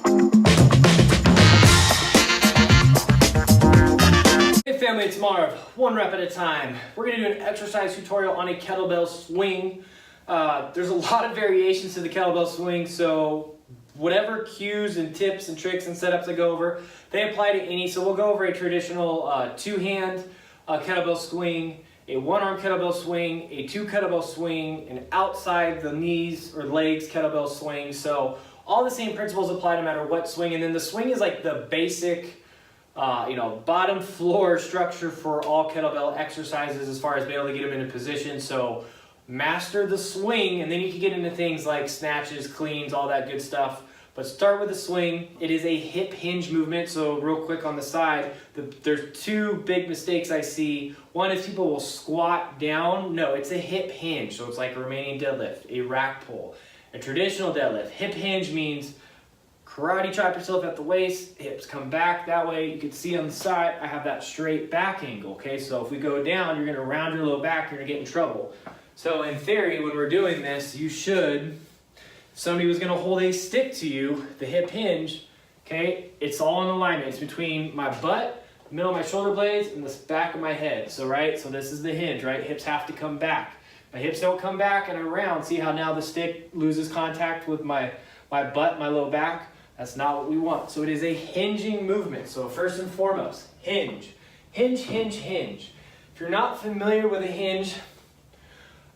Hey family, it's Marv. One rep at a time. We're going to do an exercise tutorial on a kettlebell swing. There's a lot of variations to the kettlebell swing, so whatever cues and tips and tricks and setups I go over, they apply to any. So we'll go over a traditional two-hand kettlebell swing, a one-arm kettlebell swing, a two kettlebell swing, an outside the knees or legs kettlebell swing. So all the same principles apply no matter what swing. And then the swing is like the basic bottom floor structure for all kettlebell exercises as far as being able to get them into position. So master the swing, and then you can get into things like snatches, cleans, all that good stuff. But start with the swing. It is a hip hinge movement. So real quick on the side, there's two big mistakes I see. One is people will squat down. No, it's a hip hinge. So it's like a remaining deadlift, a rack pull, a traditional deadlift. Hip hinge means karate chop yourself at the waist, hips come back that way. You can see on the side, I have that straight back angle, okay? So if we go down, you're gonna round your low back, you're gonna get in trouble. So in theory, when we're doing this, you should, if somebody was gonna hold a stick to you, the hip hinge, okay? It's all in alignment. It's between my butt, the middle of my shoulder blades, and the back of my head. So this is the hinge, right? Hips have to come back. My hips don't come back and I'm round. See how now the stick loses contact with my butt, my low back? That's not what we want. So it is a hinging movement. So first and foremost, hinge. Hinge, hinge, hinge. If you're not familiar with a hinge,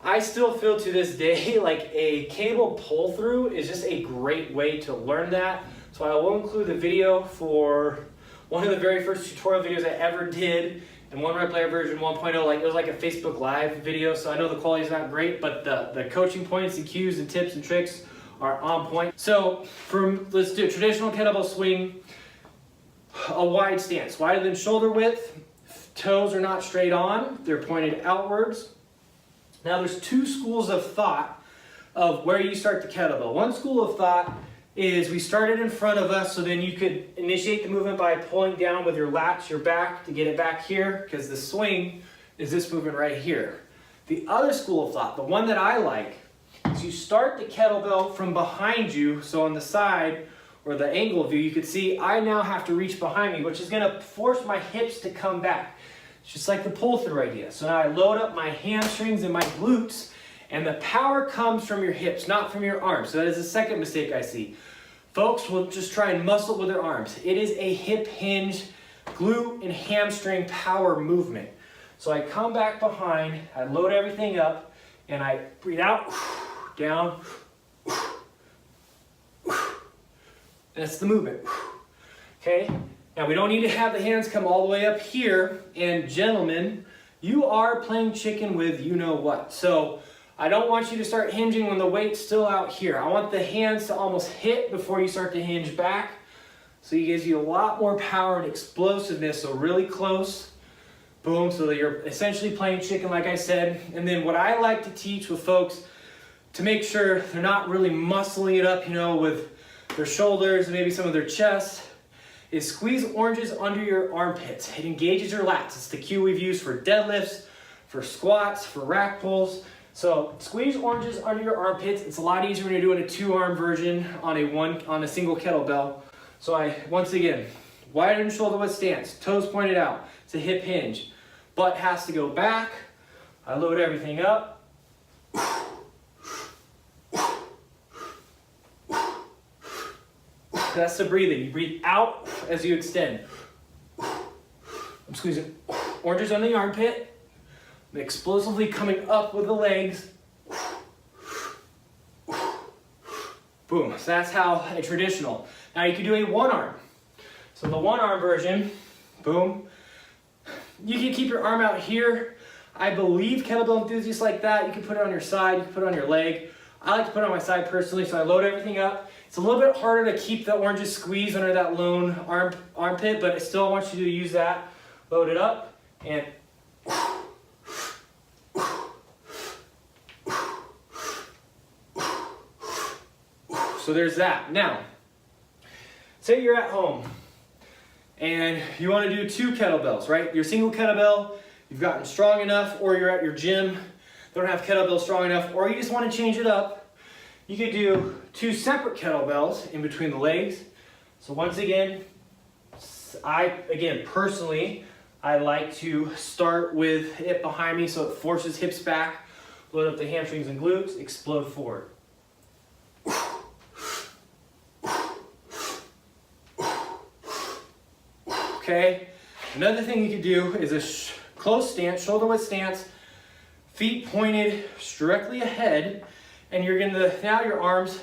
I still feel to this day like a cable pull through is just a great way to learn that. So I will include the video for one of the very first tutorial videos I ever did in One Rep Layer version 1.0. Like it was like a Facebook Live video, so I know the quality is not great, but the coaching points and cues and tips and tricks are on point. So let's do a traditional kettlebell swing, a wide stance, wider than shoulder width. Toes are not straight on, they're pointed outwards. Now there's two schools of thought of where you start the kettlebell. One school of thought is we start it in front of us, so then you could initiate the movement by pulling down with your lats, your back, to get it back here, because the swing is this movement right here. The other school of thought, the one that I like, is you start the kettlebell from behind you. So on the side or the angle view, you can see I now have to reach behind me, which is gonna force my hips to come back. It's just like the pull through idea. So now I load up my hamstrings and my glutes, and the power comes from your hips, not from your arms. So that is the second mistake I see. Folks will just try and muscle with their arms. It is a hip hinge, glute and hamstring power movement. So I come back behind, I load everything up, and I breathe out, down. That's the movement. Okay? Now we don't need to have the hands come all the way up here. And gentlemen, you are playing chicken with you know what. So I don't want you to start hinging when the weight's still out here. I want the hands to almost hit before you start to hinge back. So it gives you a lot more power and explosiveness. So really close. Boom. So that you're essentially playing chicken, like I said. And then what I like to teach with folks to make sure they're not really muscling it up, with their shoulders and maybe some of their chest, is squeeze oranges under your armpits. It engages your lats. It's the cue we've used for deadlifts, for squats, for rack pulls. So squeeze oranges under your armpits. It's a lot easier when you're doing a two-arm version on a single kettlebell. So once again, wider than shoulder width stance, toes pointed out. It's a hip hinge. Butt has to go back. I load everything up. That's the breathing. You breathe out as you extend. I'm squeezing oranges under the armpit. I'm explosively coming up with the legs. Boom. So that's how a traditional. Now you can do a one arm. So the one arm version, boom. You can keep your arm out here. I believe kettlebell enthusiasts like that. You can put it on your side, you can put it on your leg. I like to put it on my side personally, so I load everything up. It's a little bit harder to keep the oranges squeezed under that lone armpit, but I still want you to use that. Load it up, and so there's that. Now, say you're at home and you want to do two kettlebells, right? Your single kettlebell, you've gotten strong enough, or you're at your gym, don't have kettlebells strong enough, or you just want to change it up. You could do two separate kettlebells in between the legs, So once again, personally, I like to start with it behind me so it forces hips back, load up the hamstrings and glutes, explode forward. Okay, another thing you could do is a close stance, shoulder width stance, feet pointed directly ahead, and you're gonna, now your arms,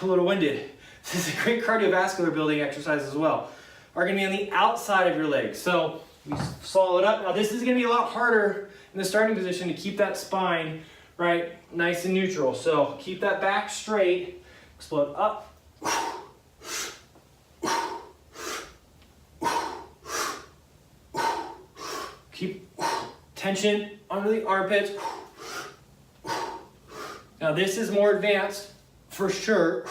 a little winded. This is a great cardiovascular building exercise as well. Are gonna be on the outside of your legs. So we solid it up. Now this is gonna be a lot harder in the starting position to keep that spine, right, nice and neutral. So keep that back straight, explode up. Keep tension under the armpits. Now this is more advanced for sure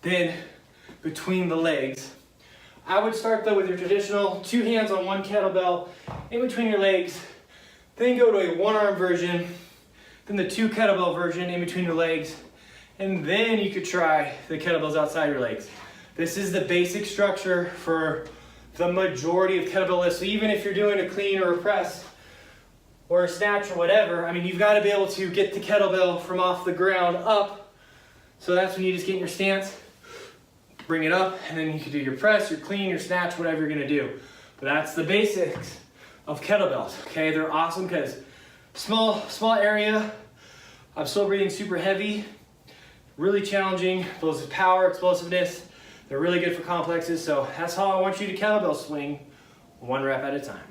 than between the legs. I would start though with your traditional 2 hands on 1 kettlebell in between your legs, then go to a 1-arm version, then the 2 kettlebell version in between your legs, and then you could try the kettlebells outside your legs. This is the basic structure for the majority of kettlebell lifts. So even if you're doing a clean or a press or a snatch or whatever, I mean, you've got to be able to get the kettlebell from off the ground up. So that's when you just get in your stance, bring it up, and then you can do your press, your clean, your snatch, whatever you're gonna do. But that's the basics of kettlebells, okay? They're awesome because small area, I'm still breathing super heavy, really challenging, loads of power, explosiveness. They're really good for complexes, so that's how I want you to kettlebell swing, 1 rep at a time.